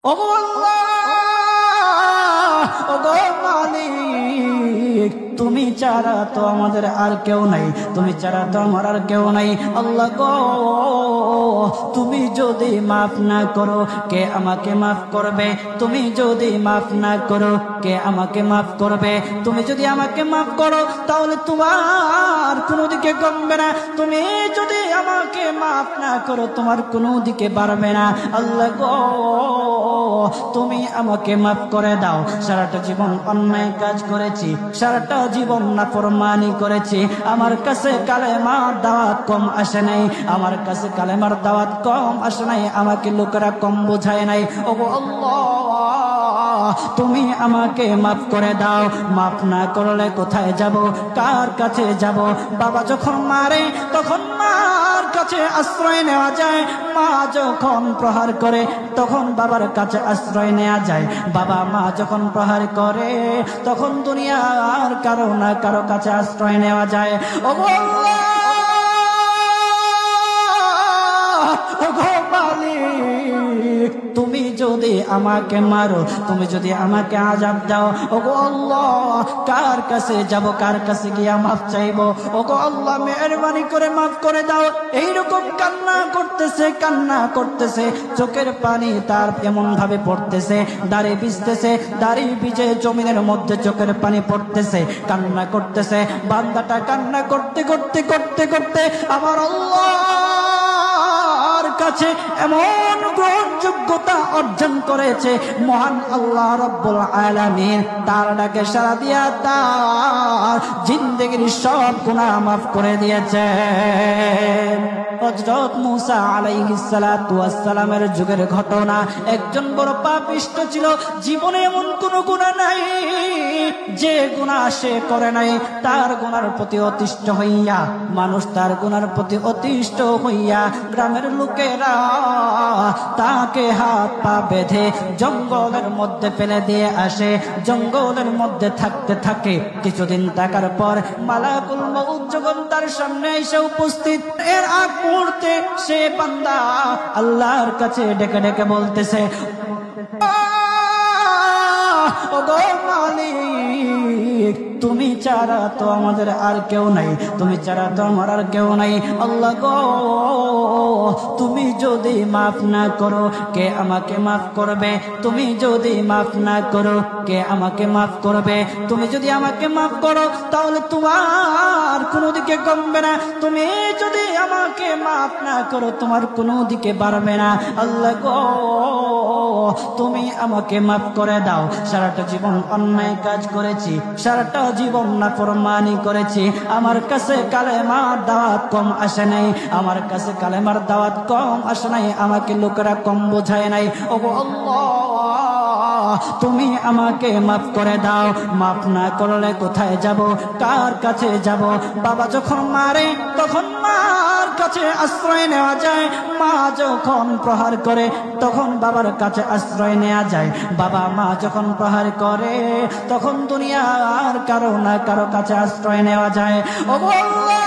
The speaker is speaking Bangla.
ওগো আল্লাহ, ওগো মালিক, তুমি ছাড়া তো আমাদের আর কেউ নাই, তুমি ছাড়া তো আমার আর কেউ নাই। আল্লাহ গো, তুমি যদি মাফ না করো কে আমাকে মাফ করবে? তুমি যদি মাফ না করো কে আমাকে মাফ করবে? তুমি যদি আমাকে মাফ করো তাহলে তোমার কোনো দিকে কমবে না, তুমি যদি আমাকে মাফ না করো তোমার কোনো দিকে বাড়বে না। আল্লাহ গো, তুমি আমাকে মাফ করে দাও। সারাটা জীবন অন্যায় কাজ করেছি, সারাটা জীবন নাফরমানি করেছি, আমার কাছে কালেমার দাওয়াত কম আসে নাই, আমার কাছে কালেমার দাওয়াত কম আসে নাই, আমাকে লোকেরা কম বোঝায় নাই। ওগো আল্লাহ, তুমি আমাকে মাফ করে দাও। মাফ না করলে কোথায় যাব, কার কাছে যাব? বাবা যখন মারে তখন মার কাছে আশ্রয় নেওয়া যায়, মা যখন প্রহার করে তখন বাবার কাছে আশ্রয় নেওয়া যায়, বাবা মা যখন প্রহার করে তখন দুনিয়ার কারো না কারো কাছে আশ্রয় নেওয়া যায়। ওগো আল্লাহ, ওগো মালিক, তুমি যদি আমাকে মারো, তুমি যদি আমাকে আযাব দাও, ওগো আল্লাহ, কার কাছে যাব, কার কাছে গিয়া মাফ চাইবো? ওগো আল্লাহ, মেহেরবানি করে মাফ করে দাও। এইরকম কান্না করতেছে, কান্না করতেছে, চোখের পানি তার এমন ভাবে পড়তেছে, দাড়ি ভিজতেছে, দাড়ি ভিজে জমিনের মধ্যে চোখের পানি পড়তেছে, কান্না করতেছে। বান্দাটা কান্না করতে করতে করতে করতে আমার আল্লাহর কাছে এমন গ্রহণযোগ্যতা অর্জন করেছে, মহান আল্লাহ রাব্বুল আলামিন তার ডাকে সাড়া দিয়া তার জিন্দেগির সব গুনাহ মাফ করে দিয়েছে। হযরত মূসা আলাইহিস সালাতু ওয়াস সালামের যুগের ঘটনা। একজন বড় পাপিষ্ঠ ছিল, জীবনে এমন কোন গুনাহ নাই যে গুনাহ সে করে নাই। তার গুনার প্রতি অতিষ্ঠ হইয়া, মানুষ তার গুনার প্রতি অতিষ্ঠ হইয়া গ্রামের লোকেরা তাকে হাত পা বেঁধে জঙ্গলের মধ্যে ফেলে দিয়ে আসে। জঙ্গলের মধ্যে থাকতে থাকে, কিছুদিন থাকার পর মালাকুল মউত যখন তার সামনে এসে উপস্থিত, এর আগ মুহূর্তে সে বান্দা আল্লাহর কাছে ডেকে ডেকে বলতেছে, ওগো মালিক, তুমি ছাড়া তো আমাদের আর কেউ নাই, তুমি ছাড়া তো আমার আর কেউ নাই। আল্লাহ গো, তুমি যদি মাফ না করো কে আমাকে মাফ করবে? তুমি যদি মাফ না করো কে আমাকে মাফ করবে? তুমি যদি আমাকে মাফ করো তাহলে তোমার কোনো দিকে কমবে না, তুমি যদি আমাকে মাফ না করো তোমার কোনো দিকে বাড়বে না। আল্লাহ গো, তুমি আমাকে মাফ করে দাও। সারাটা জীবন অন্যায় কাজ করেছি, সারাটা জীবন নাফরমানি করেছি, আমার কাছে কালেমার দাওয়াত কম আসে নাই, আমার কাছে কালেমার দাওয়াত কম আসে নাই, আমাকে লোকেরা কম বোঝায় নাই। ওগো আল্লাহ, তুমি আমাকে মাফ করে দাও। মাফ না করলে কোথায় যাব, কার কাছে যাব? বাবা যখন মারে তখন মার কাছে আশ্রয় নেওয়া যায়, মা যখন প্রহার করে তখন বাবার কাছে আশ্রয় নেওয়া যায়, বাবা মা যখন প্রহার করে তখন দুনিয়ার কারো না কারো কাছে আশ্রয় নেওয়া যায়। ওগো আল্লাহ,